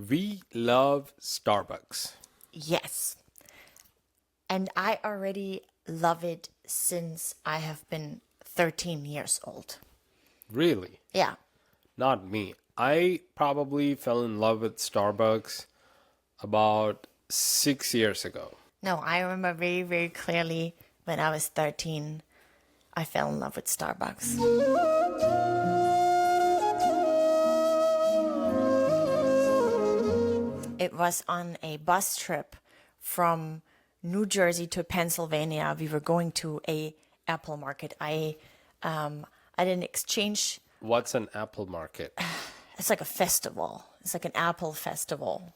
We love Starbucks. Yes. And I already love it since I have been 13 years old. Really? Yeah. Not me. I probably fell in love with Starbucks about 6 years ago. No, I remember very, very clearly when I was 13, I fell in love with Starbucks. It was on a bus trip from New Jersey to Pennsylvania. We were going to a apple market. I did an exchange. What's an apple market? It's like a festival. It's like an apple festival.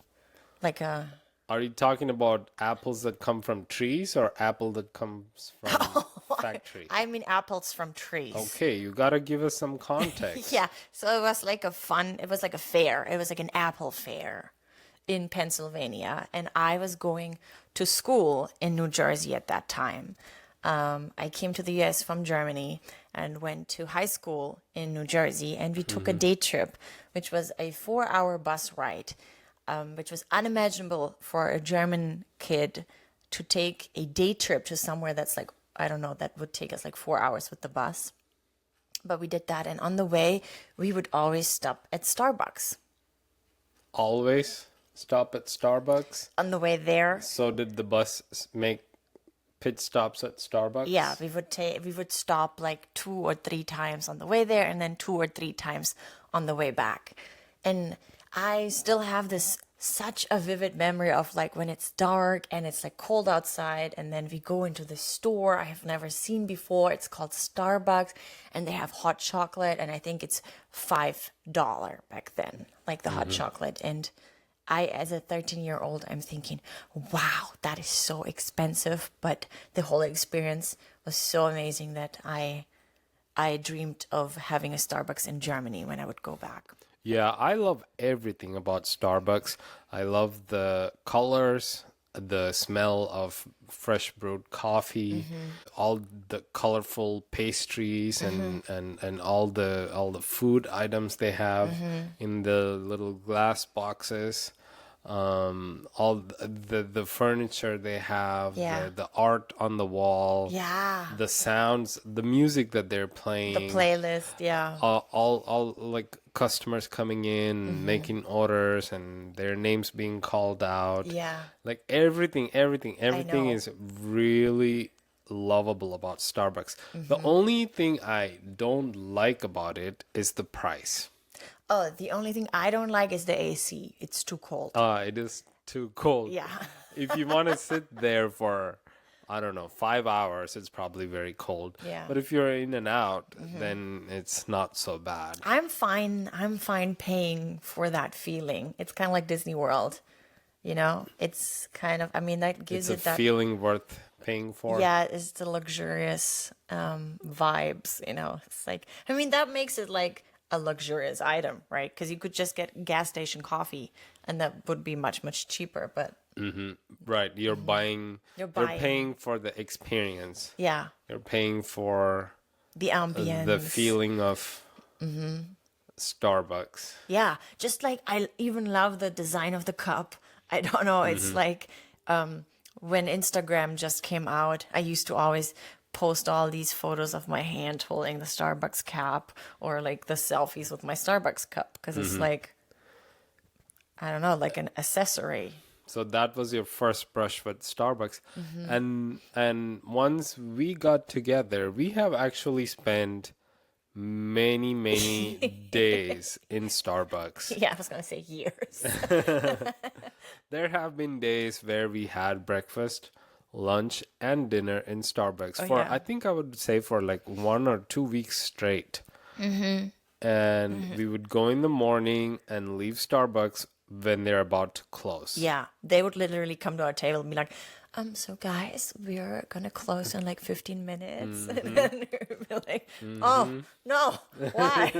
Like a Are you talking about apples that come from trees or apple that comes from factory? I mean apples from trees. Okay, you gotta give us some context. Yeah. So it was like it was like a fair. It was like an apple fair in Pennsylvania. And I was going to school in New Jersey at that time. I came to the US from Germany and went to high school in New Jersey. And we took a day trip, which was a 4-hour bus ride, which was unimaginable for a German kid to take a day trip to somewhere that's like, I don't know, that would take us like 4 hours with the bus. But we did that. And on the way, we would always stop at Starbucks. Always stop at Starbucks. On the way there, So did the bus make pit stops at Starbucks? yeah, we would stop like 2 or 3 times on the way there and then 2 or 3 times on the way back. And I still have such a vivid memory of like when it's dark and it's like cold outside and then we go into the store I have never seen before. It's called Starbucks and they have hot chocolate and I think it's $5 back then, like the hot chocolate. And I, as a 13-year-old, I'm thinking, wow, that is so expensive. But the whole experience was so amazing that I dreamed of having a Starbucks in Germany when I would go back. Yeah, I love everything about Starbucks. I love the colors, the smell of fresh brewed coffee, all the colorful pastries and all the food items they have in the little glass boxes. All the furniture they have, Yeah. the art on the wall, Yeah. the sounds, the music that they're playing, The playlist, yeah. all like customers coming in, making orders, and their names being called out. Yeah. Like everything know. is really lovable about Starbucks. The only thing I don't like about it is the price. Oh, the only thing I don't like is the AC. It's too cold. It is too cold. Yeah. If you want to sit there for, I don't know, 5 hours, it's probably very cold. Yeah. But if you're in and out, then it's not so bad. I'm fine paying for that feeling. It's kind of like Disney World, you know? It's kind of, I mean, that gives It's a it that feeling worth paying for. Yeah, it's the luxurious vibes, you know. It's like, I mean, that makes it like a luxurious item, right? Because you could just get gas station coffee and that would be much, much cheaper. But Right. You're buying, You're you're buying. paying for the experience. yeah, You're paying for the ambience. the feeling of Starbucks. Yeah, just like I even love the design of the cup. I don't know, it's like when Instagram just came out, I used to always post all these photos of my hand holding the Starbucks cup or like the selfies with my Starbucks cup because it's like, I don't know, like an accessory. So that was your first brush with Starbucks. And once we got together, we have actually spent many days in Starbucks. Yeah, I was going to say years. There have been days where we had breakfast, lunch, and dinner in Starbucks for, yeah. I think I would say for like 1 or 2 weeks straight. And we would go in the morning and leave Starbucks when they're about to close. Yeah, they would literally come to our table and be like, so guys, we're gonna close in like 15 minutes. And then we'd be like, oh, no, why?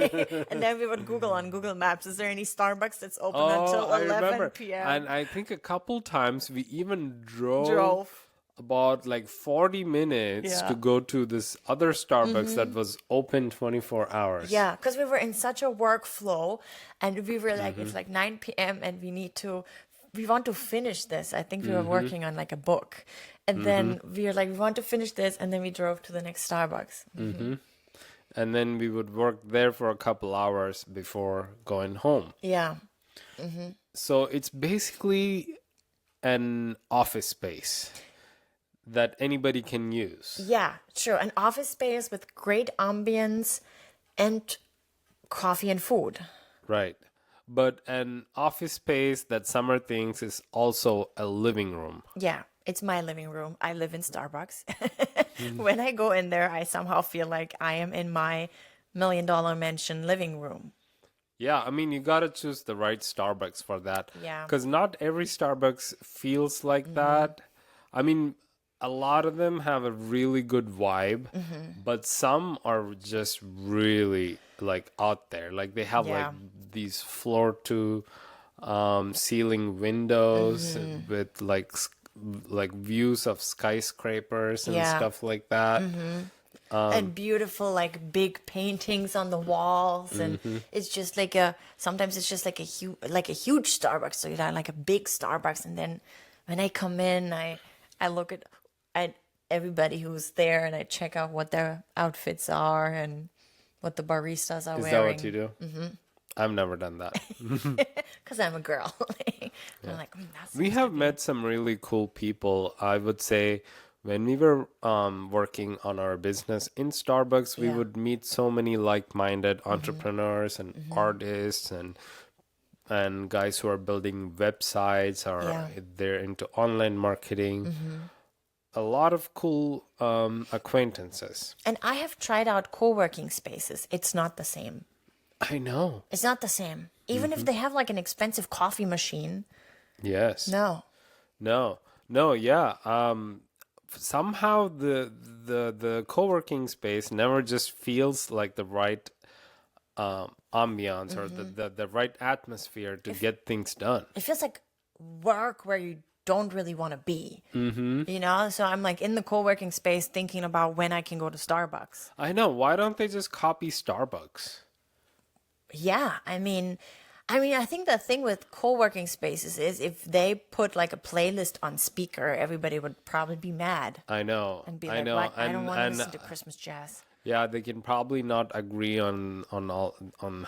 And then we would Google on Google Maps, is there any Starbucks that's open until I 11 remember. p.m.? And I think a couple times we even drove Drove. about like 40 minutes to go to this other Starbucks that was open 24 hours. Yeah, because we were in such a workflow, and we were like, it's like 9 p.m. and we want to finish this. I think we were working on like a book. And then we were like, we want to finish this. And then we drove to the next Starbucks. And then we would work there for a couple hours before going home. Yeah. So it's basically an office space that anybody can use. Yeah, true. An office space with great ambience and coffee and food. Right. But an office space that Summer thinks is also a living room. Yeah, it's my living room. I live in Starbucks. When I go in there, I somehow feel like I am in my $1 million mansion living room. Yeah, I mean, you gotta choose the right Starbucks for that. Yeah. Because not every Starbucks feels like that. I mean, a lot of them have a really good vibe, but some are just really like out there. Like they have like these floor to ceiling windows with like views of skyscrapers and stuff like that. And beautiful, like big paintings on the walls, and it's just like sometimes it's just like a huge Starbucks. So you know, like a big Starbucks, and then when I come in, I look at everybody who's there, and I check out what their outfits are and what the baristas are Is wearing. that what you do? I've never done that. Because I'm a girl. I'm like, that's We have met some really cool people. I would say when we were working on our business in Starbucks, we would meet so many like-minded entrepreneurs and artists and guys who are building websites or they're into online marketing. A lot of cool acquaintances. And I have tried out co-working spaces. It's not the same. I know. It's not the same. Even if they have like an expensive coffee machine. Yes. No. Yeah. Somehow the co-working space never just feels like the right ambiance or the right atmosphere to get things done. It feels like work where you don't really want to be. You know? So I'm like in the co-working space thinking about when I can go to Starbucks. I know. Why don't they just copy Starbucks? Yeah. I mean, I think the thing with co-working spaces is if they put like a playlist on speaker, everybody would probably be mad. I know. And be I like, know. what? I don't want to listen to Christmas jazz. Yeah, they can probably not agree on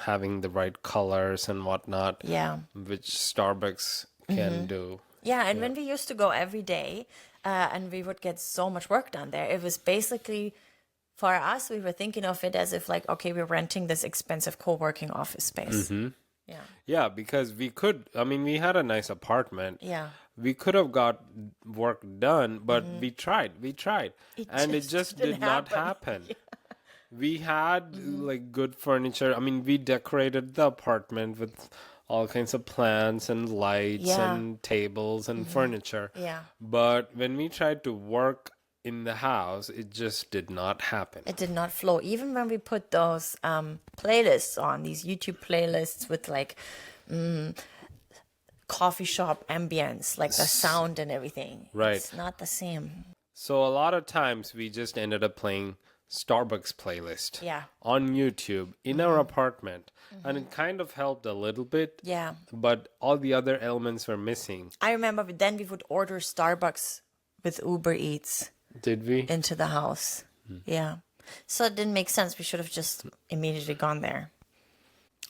having the right colors and whatnot. Yeah. Which Starbucks can do. Yeah, and when we used to go every day, and we would get so much work done there, it was basically, for us, we were thinking of it as if like, okay, we're renting this expensive co-working office space. Yeah. Yeah, because we had a nice apartment. Yeah. We could have got work done, but we tried. And it just did not happen. Yeah. We had like good furniture. I mean, we decorated the apartment with all kinds of plants and lights and tables and furniture. Yeah. But when we tried to work in the house, it just did not happen. It did not flow. Even when we put those playlists on, these YouTube playlists with like coffee shop ambience, like the sound and everything. Right. It's not the same. So a lot of times we just ended up playing Starbucks playlist on YouTube in our apartment. And it kind of helped a little bit. Yeah. But all the other elements were missing. I remember then we would order Starbucks with Uber Eats. Did we? Into the house. Yeah. So it didn't make sense. We should have just immediately gone there.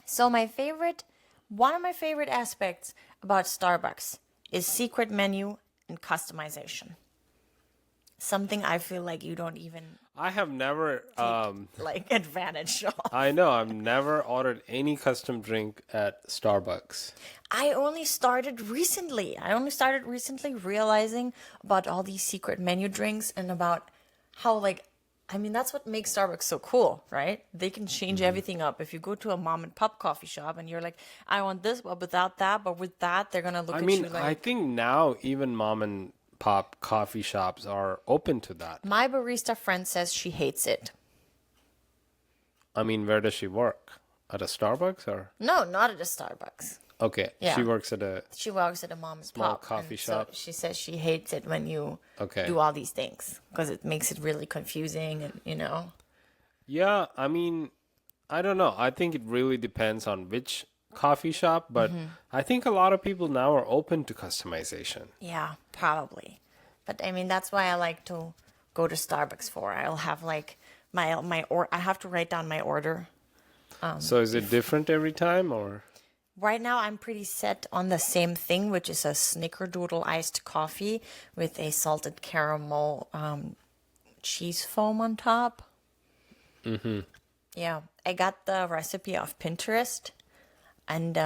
So one of my favorite aspects about Starbucks is secret menu and customization. Something I feel like you don't even I have never like advantage of. I know I've never ordered any custom drink at Starbucks. I only started recently realizing about all these secret menu drinks and about how that's what makes Starbucks so cool, right? They can change everything up. If you go to a mom and pop coffee shop and you're like, I want this, but without that, but with that, they're gonna look at you like. I think now even mom and pop coffee shops are open to that. My barista friend says she hates it. I mean, where does she work? At a Starbucks or? No, not at a Starbucks. Okay, Yeah. she works at a She works at a mom and small pop. coffee and shop. So she says she hates it when you Okay. do all these things because it makes it really confusing and, Yeah, I mean, I don't know. I think it really depends on which coffee shop, but I think a lot of people now are open to customization. Yeah, probably. But I mean, that's why I like to go to Starbucks for. I'll have like I have to write down my order. So is it different every time or? Right now, I'm pretty set on the same thing, which is a snickerdoodle iced coffee with a salted caramel cheese foam on top. Mm-hmm. Yeah, I got the recipe off Pinterest, and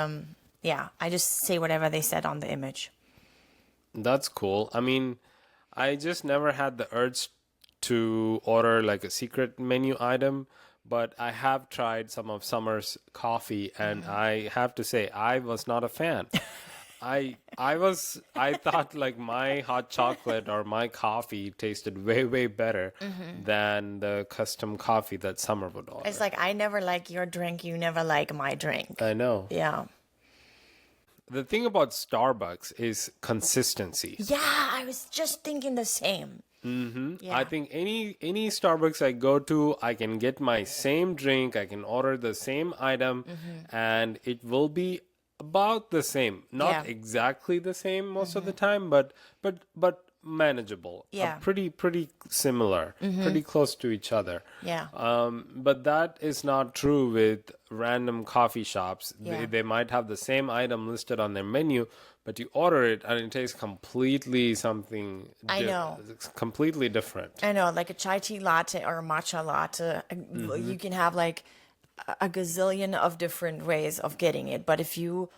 yeah, I just say whatever they said on the image. That's cool. I mean, I just never had the urge to order like a secret menu item, but I have tried some of Summer's coffee, and I have to say I was not a fan. I thought like my hot chocolate or my coffee tasted way better than the custom coffee that Summer would order. It's like I never like your drink, you never like my drink. I know. Yeah. The thing about Starbucks is consistency. Yeah, I was just thinking the same. Yeah. I think any Starbucks I go to, I can get my same drink, I can order the same item, and it will be about the same. Not Yeah. exactly the same most of the time, but manageable. Yeah. Pretty similar, pretty close to each other. Yeah. But that is not true with random coffee shops. Yeah. They might have the same item listed on their menu, but you order it and it tastes completely something. I know. It's completely different. I know, like a chai tea latte or a matcha latte, you can have like a gazillion of different ways of getting it. But if you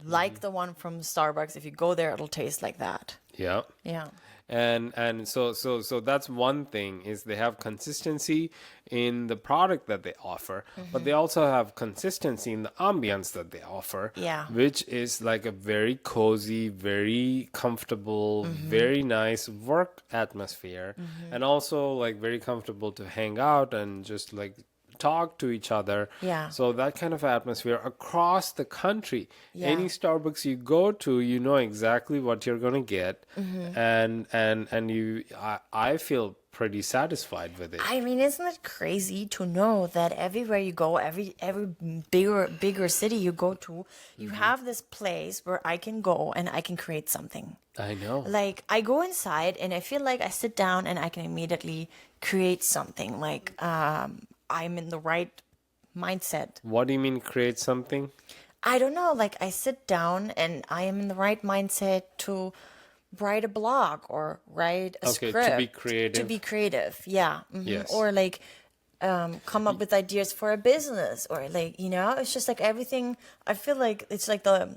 like the one from Starbucks, if you go there, it'll taste like that. Yeah. Yeah. And so that's one thing, is they have consistency in the product that they offer, but they also have consistency in the ambience that they offer. Yeah. Which is like a very cozy, very comfortable, very nice work atmosphere, and also like very comfortable to hang out and just like talk to each other. Yeah. So that kind of atmosphere across the country. Yeah. Any Starbucks you go to, you know exactly what you're going to get, and I feel pretty satisfied with it. I mean, isn't it crazy to know that everywhere you go, every bigger city you go to, you have this place where I can go and I can create something. I know. Like I go inside and I feel like I sit down and I can immediately create something. Like I'm in the right mindset. What do you mean create something? I don't know. Like I sit down and I am in the right mindset to write a blog or write a Okay, script. to be creative. To be creative, yeah. Yes. Or like come up with ideas for a business, or like, it's just like everything. I feel like it's like the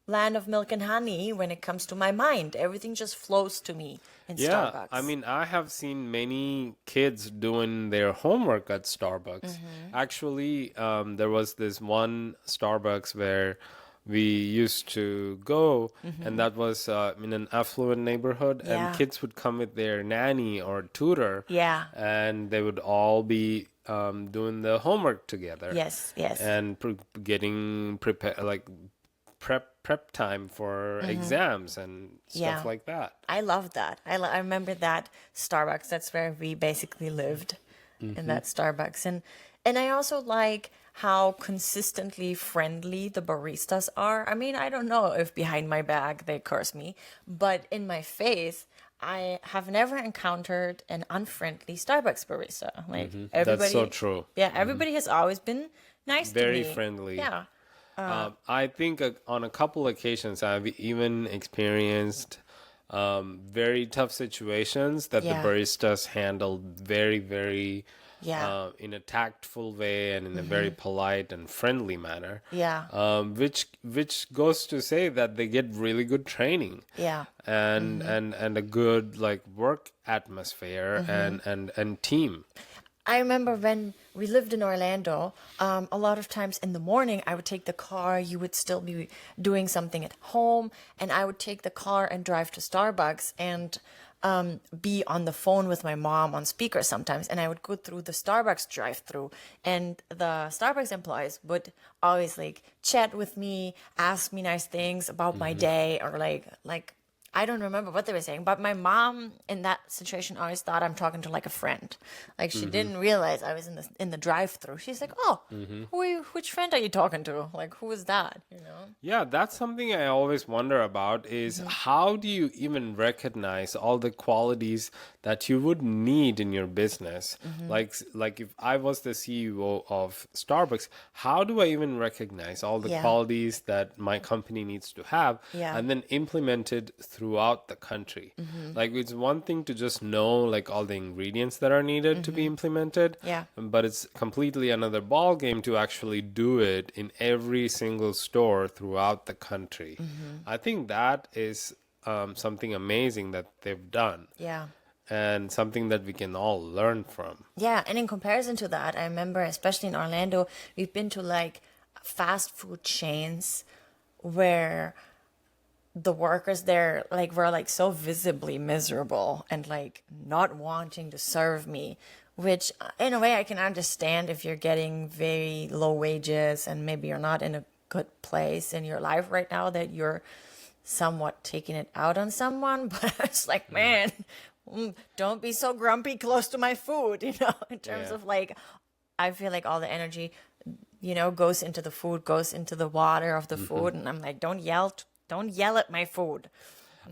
land of milk and honey when it comes to my mind. Everything just flows to me in Starbucks. I mean, I have seen many kids doing their homework at Starbucks. Actually, there was this one Starbucks where we used to go, and that was in an affluent neighborhood, Yeah. and kids would come with their nanny or tutor, Yeah. and they would all be doing the homework together. Yes, yes. And getting prepared, like prep time for exams and stuff Yeah. like that. I love that. I remember that Starbucks. That's where we basically lived, in that Starbucks. And I also like how consistently friendly the baristas are. I mean, I don't know if behind my back they curse me, but in my face, I have never encountered an unfriendly Starbucks barista. Like everybody, That's so true. Yeah, everybody has always been nice to me. Very friendly. Yeah. I think on a couple occasions I've even experienced very tough situations that Yeah. the baristas handled very, very Yeah. in a tactful way and in a very polite and friendly manner. Yeah. Which goes to say that they get really good training. Yeah. And a good like work atmosphere and team. I remember when we lived in Orlando, a lot of times in the morning, I would take the car. You would still be doing something at home, and I would take the car and drive to Starbucks. And be on the phone with my mom on speaker sometimes, and I would go through the Starbucks drive-through, and the Starbucks employees would always like chat with me, ask me nice things about my day, or like I don't remember what they were saying, but my mom in that situation always thought I'm talking to like a friend. Like she didn't realize I was in the drive-through. She's like, "Oh, which friend are you talking to? Like, who is that?" You know? Yeah, that's something I always wonder about is how do you even recognize all the qualities that you would need in your business? Like if I was the CEO of Starbucks, how do I even recognize all the Yeah. qualities that my company needs to have Yeah. and then implement it throughout the country? Like it's one thing to just know like all the ingredients that are needed to be implemented, Yeah. but it's completely another ball game to actually do it in every single store throughout the country. I think that is something amazing that they've done Yeah. and something that we can all learn from. Yeah, and in comparison to that, I remember, especially in Orlando, we've been to like fast food chains where the workers there like were like so visibly miserable and like not wanting to serve me, which in a way I can understand if you're getting very low wages and maybe you're not in a good place in your life right now, that you're somewhat taking it out on someone. But it's like, man, don't be so grumpy close to my food, you know, in terms Yeah. of like, I feel like all the energy, you know, goes into the food, goes into the water of the food. And I'm like, don't yell at my food.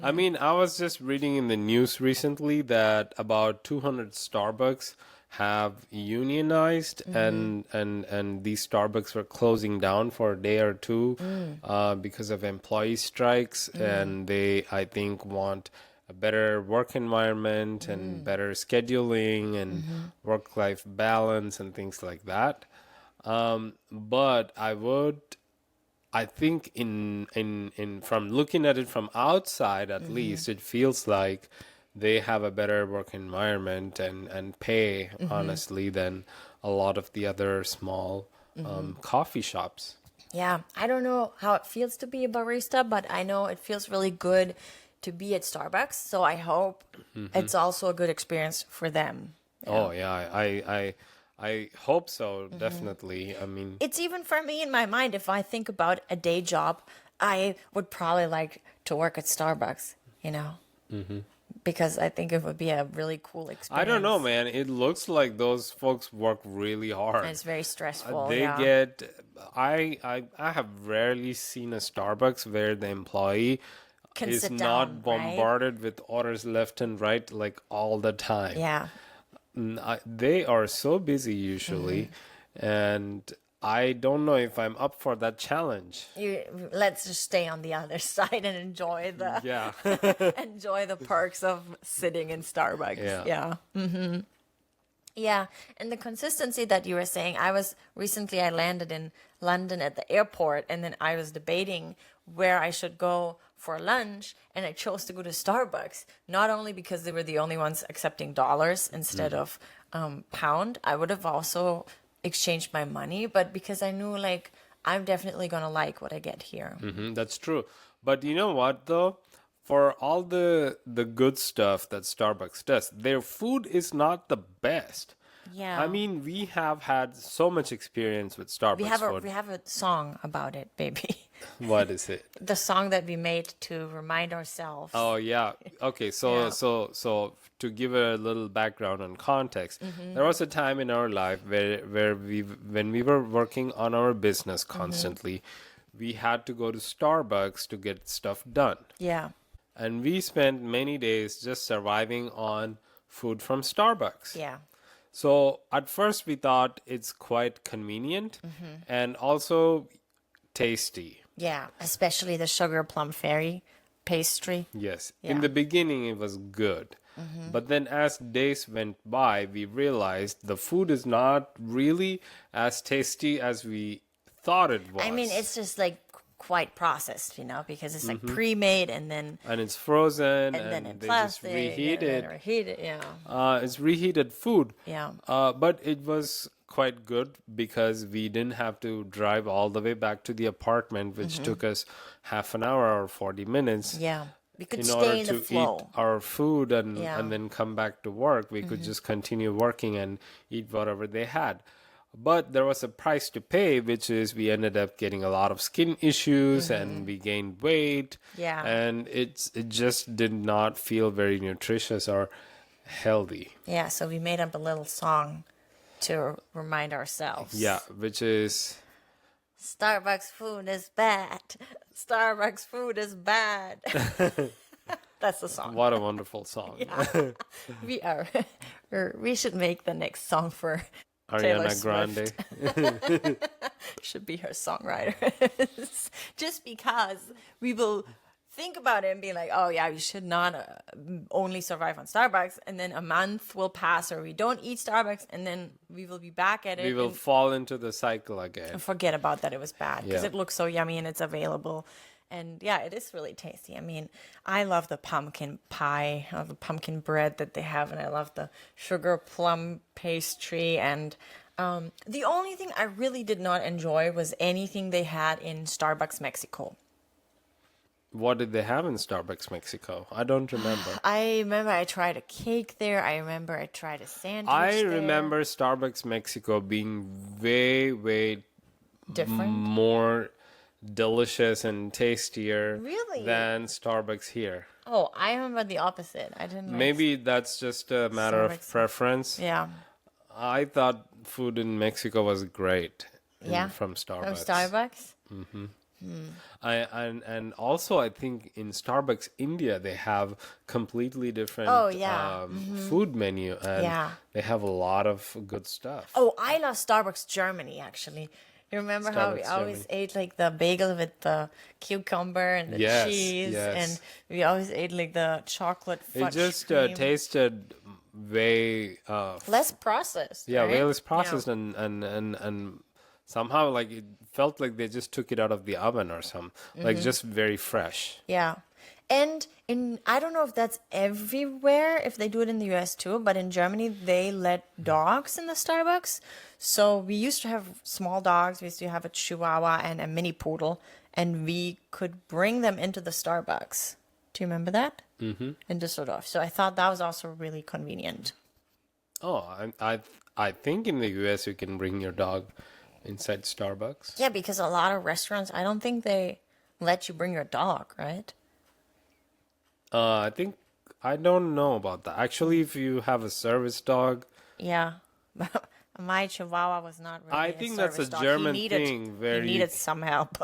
I mean, I was just reading in the news recently that about 200 Starbucks have unionized and these Starbucks were closing down for a day or two because of employee strikes, and they, I think, want a better work environment and better scheduling and work-life balance and things like that. But I think in from looking at it from outside, at least, it feels like they have a better work environment and pay, honestly, than a lot of the other small coffee shops. Yeah, I don't know how it feels to be a barista, but I know it feels really good to be at Starbucks. So I hope it's also a good experience for them. Oh yeah, I hope so, definitely. I mean, It's even for me in my mind, if I think about a day job, I would probably like to work at Starbucks, you know, because I think it would be a really cool experience. I don't know, man. It looks like those folks work really hard. And it's very stressful. They Yeah. get I have rarely seen a Starbucks where the employee Can is sit not down, right? bombarded with orders left and right like all the time. Yeah. They are so busy usually, and I don't know if I'm up for that challenge. Let's just stay on the other side and enjoy the Yeah. enjoy the perks of sitting in Starbucks. Yeah. Yeah. Yeah, and the consistency that you were saying, I landed in London at the airport, and then I was debating where I should go for lunch, and I chose to go to Starbucks, not only because they were the only ones accepting dollars instead of pound. I would have also exchanged my money, but because I knew like I'm definitely gonna like what I get here. That's true. But you know what though? For all the good stuff that Starbucks does, their food is not the best. Yeah. I mean, we have had so much experience with Starbucks food. We have a song about it, baby. What is it? The song that we made to remind ourselves. Oh yeah. Okay, Yeah. so to give a little background and context, there was a time in our life where when we were working on our business constantly, we had to go to Starbucks to get stuff done. Yeah. And we spent many days just surviving on food from Starbucks. Yeah. So at first we thought it's quite convenient and also tasty. Yeah. Especially the sugar plum fairy pastry. Yes. Yeah. In the beginning it was good. But then as days went by, we realized the food is not really as tasty as we thought it was. I mean, it's just like quite processed, you know, because it's like pre-made and then and it's frozen then in they plastic just reheat and it. then reheated. Yeah. It's reheated food. Yeah. But it was quite good because we didn't have to drive all the way back to the apartment, which took us half an hour or 40 minutes. Yeah. We could in order stay in the to eat flow. our food Yeah. and then come back to work. We could just continue working and eat whatever they had. But there was a price to pay, which is we ended up getting a lot of skin issues and we gained weight. Yeah. And it just did not feel very nutritious or healthy. Yeah, so we made up a little song to remind ourselves. Yeah, which is Starbucks food is bad. Starbucks food is bad. That's the song. what a wonderful song. We are. We should make the next song for Taylor Ariana Grande. Swift. Should be her songwriter. Just because we will think about it and be like, oh yeah, we should not only survive on Starbucks, and then a month will pass or we don't eat Starbucks, and then we will be back at it We will and fall into the cycle again. forget about that it was bad because Yeah. it looks so yummy and it's available. And yeah, it is really tasty. I mean, I love the pumpkin pie or the pumpkin bread that they have, and I love the sugar plum pastry. And the only thing I really did not enjoy was anything they had in Starbucks Mexico. What did they have in Starbucks Mexico? I don't remember. I remember I tried a cake there. I remember I tried a sandwich I there. remember Starbucks Mexico being way, way Different. more delicious and tastier Really? than Starbucks here. Oh, I remember the opposite. I didn't like Maybe that's just a matter of Starbucks. preference. Yeah. I thought food in Mexico was great Yeah. from Starbucks. From Starbucks? And also I think in Starbucks India they have completely different Oh, yeah. food menu, and Yeah. they have a lot of good stuff. Oh, I love Starbucks Germany, actually. You remember how we Starbucks always Germany. ate like the bagel with the cucumber and the Yes, cheese, yes. and we always ate like the chocolate It fudge just cream. tasted way Less processed. yeah, right? way less processed, and somehow like it felt like they just took it out of the oven or something. Like just very fresh. Yeah. And I don't know if that's everywhere, if they do it in the US too, but in Germany they let dogs in the Starbucks. So we used to have small dogs. We used to have a Chihuahua and a mini poodle, and we could bring them into the Starbucks. Do you remember that? Mm-hmm. In Düsseldorf. So I thought that was also really convenient. Oh, I think in the US you can bring your dog inside Starbucks. Yeah, because a lot of restaurants, I don't think they let you bring your dog, right? I don't know about that. Actually, if you have a service dog, Yeah. My Chihuahua was not really I think that's a service dog. German he needed, thing where he you- needed some help.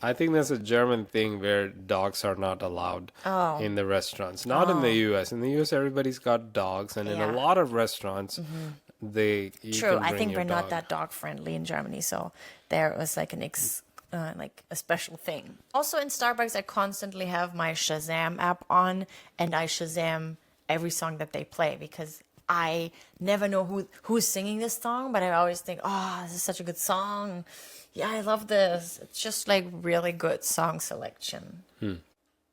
I think that's a German thing where dogs are not allowed in the restaurants. Not in the US. In the US, everybody's got dogs, and in Yeah. a lot of restaurants, you True, can I bring think your we're not dog. that dog friendly in Germany, so there was like like a special thing. Also in Starbucks, I constantly have my Shazam app on, and I Shazam every song that they play because I never know who's singing this song, but I always think, oh, this is such a good song. Yeah, I love this. It's just like really good song selection.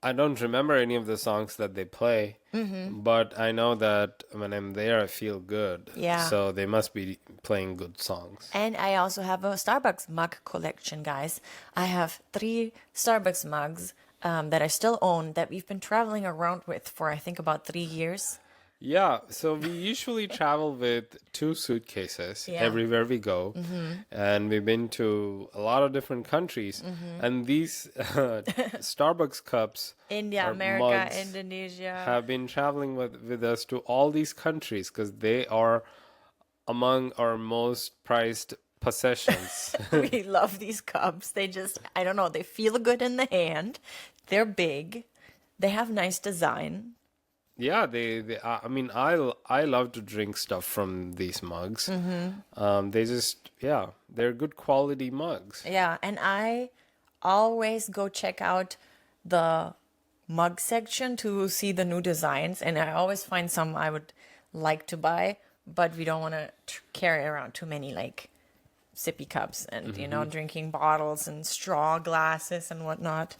I don't remember any of the songs that they play, but I know that when I'm there, I feel good. Yeah. So they must be playing good songs. And I also have a Starbucks mug collection, guys. I have 3 Starbucks mugs that I still own that we've been traveling around with for, I think, about 3 years. Yeah, so we usually travel with 2 suitcases Yeah. everywhere we go, and we've been to a lot of different countries. And these Starbucks cups India, or America, mugs Indonesia. have been traveling with us to all these countries because they are among our most prized possessions. We love these cups. They just, I don't know, they feel good in the hand. They're big. They have nice design. Yeah, I mean, I love to drink stuff from these mugs. They just, yeah, they're good quality mugs. Yeah, and I always go check out the mug section to see the new designs, and I always find some I would like to buy, but we don't want to carry around too many like sippy cups and, drinking bottles and straw glasses and whatnot.